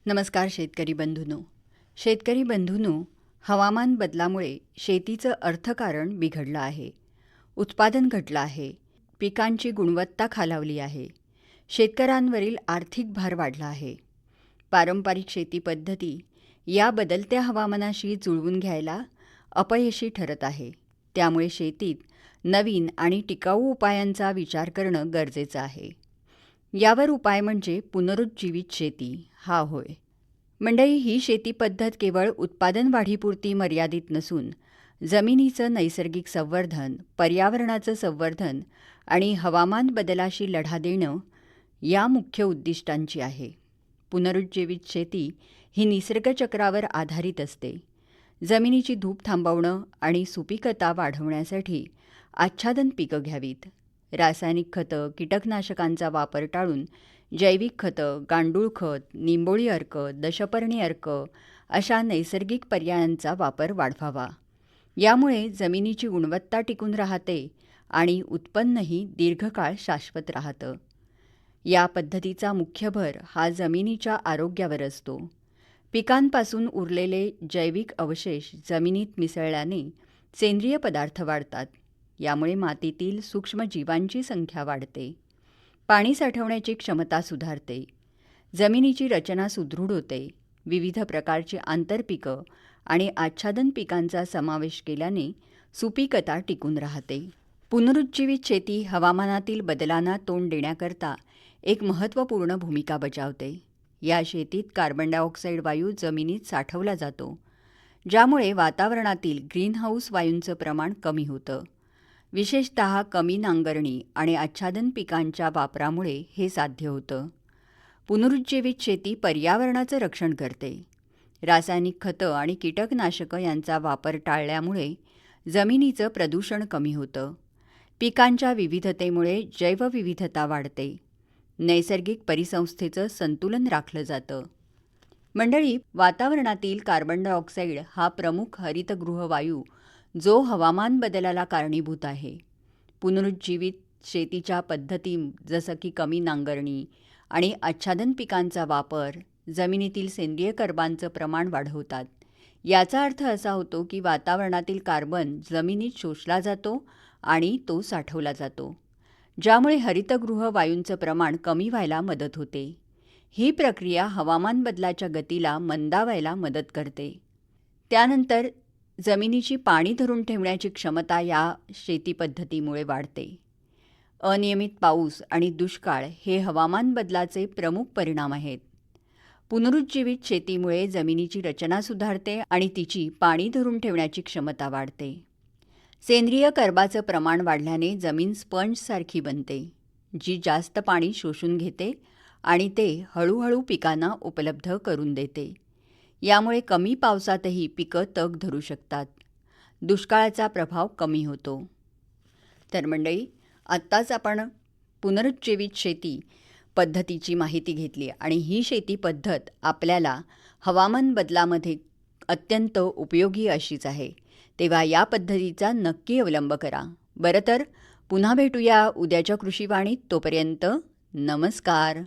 नमस्कार शेतकरी बंधूंनो. शेतकरी बंधूंनो, हवामान बदलामुळे शेतीचं अर्थकारण बिघडलं आहे. उत्पादन घटलं आहे. पिकांची गुणवत्ता खालावली आहे. शेतकऱ्यांवरील आर्थिक भार वाढला आहे. पारंपरिक शेती पद्धती या बदलत्या हवामानाशी जुळवून घ्यायला अपयशी ठरत आहे. त्यामुळे शेतीत नवीन आणि टिकाऊ उपायांचा विचार करणं गरजेचं आहे. यावर उपाय म्हणजे पुनरुज्जीवित शेती हा होय. मंडळी, ही शेती पद्धत केवळ उत्पादन वाढीपुरती मर्यादित नसून जमिनीचं नैसर्गिक संवर्धन, पर्यावरणाचं संवर्धन आणि हवामान बदलाशी लढा देणं या मुख्य उद्दिष्टांची आहे. पुनरुज्जीवित शेती ही निसर्गचक्रावर आधारित असते. जमिनीची धूप थांबवणं आणि सुपीकता वाढवण्यासाठी आच्छादन पिकं घ्यावीत. रासायनिक खतं, कीटकनाशकांचा वापर टाळून जैविक खतं, गांडूळ खत, निंबोळी अर्क, दशपर्णी अर्क अशा नैसर्गिक पर्यायांचा वापर वाढवावा. यामुळे जमिनीची गुणवत्ता टिकून राहते आणि उत्पन्नही दीर्घकाळ शाश्वत राहतं. या पद्धतीचा मुख्य भर हा जमिनीच्या आरोग्यावर असतो. पिकांपासून उरलेले जैविक अवशेष जमिनीत मिसळल्याने सेंद्रिय पदार्थ वाढतात. यामुळे मातीतील सूक्ष्मजीवांची संख्या वाढते. पाणी साठवण्याची क्षमता सुधारते. जमिनीची रचना सुदृढ होते. विविध प्रकारची आंतरपिकं आणि आच्छादन पिकांचा समावेश केल्याने सुपीकता टिकून राहते. पुनरुज्जीवित शेती हवामानातील बदलांना तोंड देण्याकरता एक महत्त्वपूर्ण भूमिका बजावते. या शेतीत कार्बन डायऑक्साईड वायू जमिनीत साठवला जातो, ज्यामुळे वातावरणातील ग्रीनहाऊस वायूंचं प्रमाण कमी होतं. विशेषतः कमी नांगरणी आणि आच्छादन पिकांच्या वापरामुळे हे साध्य होतं. पुनरुज्जीवित शेती पर्यावरणाचं रक्षण करते. रासायनिक खतं आणि कीटकनाशकं यांचा वापर टाळल्यामुळे जमिनीचं प्रदूषण कमी होतं. पिकांच्या विविधतेमुळे जैवविविधता वाढते. नैसर्गिक परिसंस्थेचं संतुलन राखलं जातं. मंडळी, वातावरणातील कार्बन डायऑक्साईड हा प्रमुख हरितगृह वायू जो हवामान बदलाला कारणीभूत आहे. पुनरुज्जीवित शेतीच्या पद्धती जसं की कमी नांगरणी आणि आच्छादन पिकांचा वापर जमिनीतील सेंद्रिय कर्बांचं प्रमाण वाढवतात. याचा अर्थ असा होतो की वातावरणातील कार्बन जमिनीत शोषला जातो आणि तो साठवला जातो, ज्यामुळे हरितगृह वायूंचं प्रमाण कमी व्हायला मदत होते. ही प्रक्रिया हवामान बदलाच्या गतीला मंदावायला मदत करते. त्यानंतर जमिनीची पाणी धरून ठेवण्याची क्षमता या शेती पद्धतीमुळे वाढते. अनियमित पाऊस आणि दुष्काळ हे हवामान बदलाचे प्रमुख परिणाम आहेत. पुनरुज्जीवित शेतीमुळे जमिनीची रचना सुधारते आणि तिची पाणी धरून ठेवण्याची क्षमता वाढते. सेंद्रिय कर्बाचं प्रमाण वाढल्याने जमीन स्पंजसारखी बनते, जी जास्त पाणी शोषून घेते आणि ते हळूहळू पिकांना उपलब्ध करून देते. यामुळे कमी पावसातही पिकं तग धरू शकतात. दुष्काळाचा प्रभाव कमी होतो. तर मंडळी, आत्ताच आपण पुनरुज्जीवित शेती पद्धतीची माहिती घेतली आणि ही शेती पद्धत आपल्याला हवामान बदलामध्ये अत्यंत उपयोगी अशीच आहे. तेव्हा या पद्धतीचा नक्की अवलंब करा. बरं तर पुन्हा भेटूया उद्याच्या कृषीवाणीत. तोपर्यंत नमस्कार.